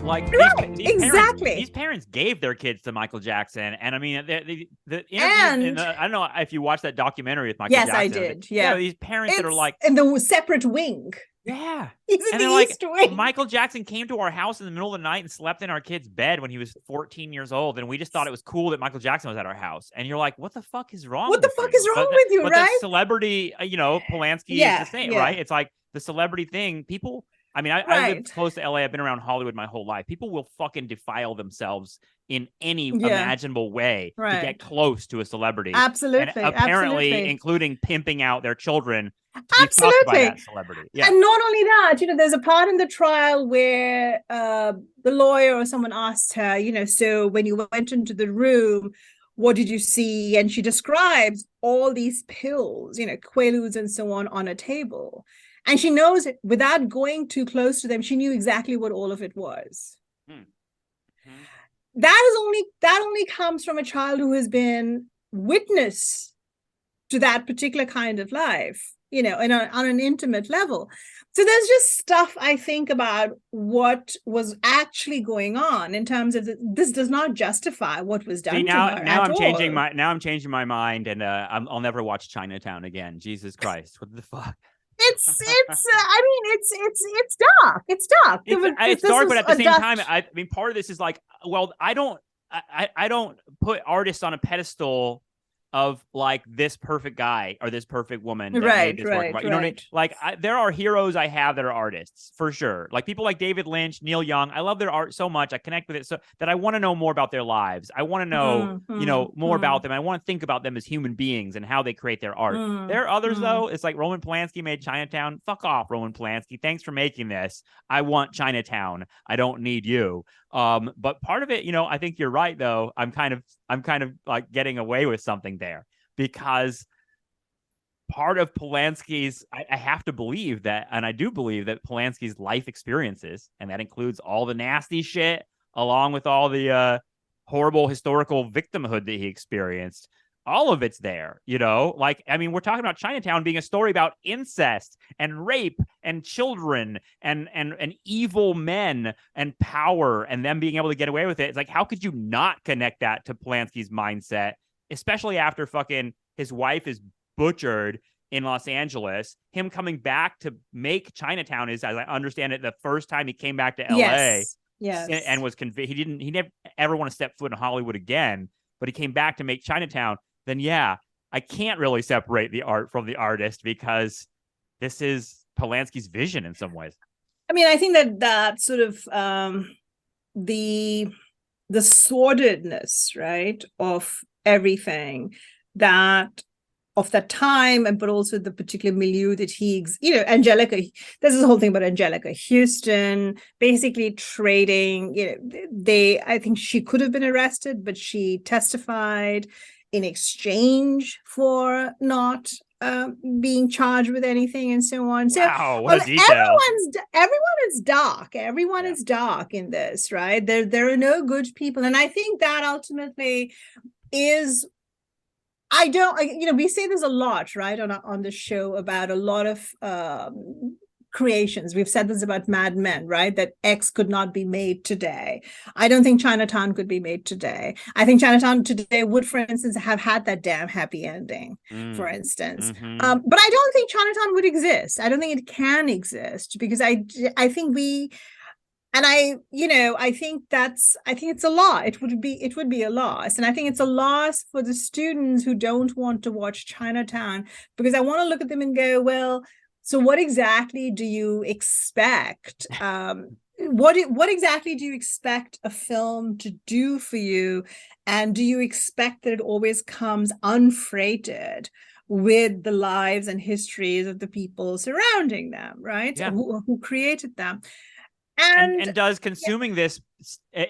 Like exactly. These parents gave their kids to Michael Jackson, and I mean, the And I don't know if you watched that documentary with Michael yes, Jackson. I did. Yeah, these parents that are like in the separate wing. Yeah. He's in And the they're like, East Wing. Michael Jackson came to our house in the middle of the night and slept in our kid's bed when he was 14 years old. And we just thought it was cool that Michael Jackson was at our house. And you're like, what the fuck is wrong What the with fuck you? is wrong with you, but right? the celebrity, Polanski is the same, right? It's like the celebrity thing. People, I mean, I live close to LA. I've been around Hollywood my whole life. People will fucking defile themselves in any imaginable way to get close to a celebrity. Absolutely. And apparently, including pimping out their children to be fucked by that celebrity. Yeah. And not only that, there's a part in the trial where the lawyer or someone asked her, so when you went into the room, what did you see? And she describes all these pills, Quaaludes and so on a table. And she knows it without going too close to them. She knew exactly what all of it was. That only comes from a child who has been witness to that particular kind of life, on an intimate level. So there's just stuff I think about what was actually going on in terms of this does not justify what was done to her. Now I'm changing my mind, and I'll never watch Chinatown again. Jesus Christ, what the fuck? It's dark. It's dark. It's dark, but at the same time, I mean, part of this is like, well, I don't put artists on a pedestal of like this perfect guy or this perfect woman. Right. You know what I mean? Like there are heroes I have that are artists for sure. Like people like David Lynch, Neil Young. I love their art so much. I connect with it so that I want to know more about their lives. I want to know, more about them. I want to think about them as human beings and how they create their art. There are others though. It's like Roman Polanski made Chinatown. Fuck off, Roman Polanski. Thanks for making this. I want Chinatown. I don't need you. But part of it, I think you're right though. I'm kind of like getting away with something there because part of Polanski's, I have to believe that, and I do believe that Polanski's life experiences, and that includes all the nasty shit along with all the horrible historical victimhood that he experienced. All of it's there, like, I mean, we're talking about Chinatown being a story about incest and rape and children and evil men and power and them being able to get away with it. It's like, how could you not connect that to Polanski's mindset, especially after fucking his wife is butchered in Los Angeles? Him coming back to make Chinatown is, as I understand it, the first time he came back to LA. Yes. And was convinced he never ever want to step foot in Hollywood again, but he came back to make Chinatown. Then I can't really separate the art from the artist because this is Polanski's vision in some ways. I mean, I think that sort of the sordidness, right, of everything of that time, but also the particular milieu that Angelica, this is the whole thing about Angelica Houston, basically trading, I think she could have been arrested, but she testified in exchange for not being charged with anything and so on. Wow, what a detail. Everyone is dark. Everyone is dark in this, right? There are no good people. And I think that ultimately is, we say there's a lot, right, on the show about a lot of creations. We've said this about Mad Men, right? That X could not be made today. I don't think Chinatown could be made today. I think Chinatown today would, for instance, have had that damn happy ending, for instance. Mm-hmm. But I don't think Chinatown would exist. I don't think it can exist because I think we, and I think it's a loss. It would be a loss. And I think it's a loss for the students who don't want to watch Chinatown because I want to look at them and go, well, so what exactly do you expect? What exactly do you expect a film to do for you? And do you expect that it always comes unfreighted with the lives and histories of the people surrounding them, right? Yeah. Who created them? And does consuming this,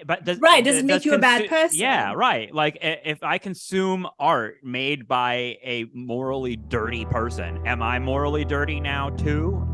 but does it make you a bad person? Yeah, right. Like if I consume art made by a morally dirty person, am I morally dirty now too?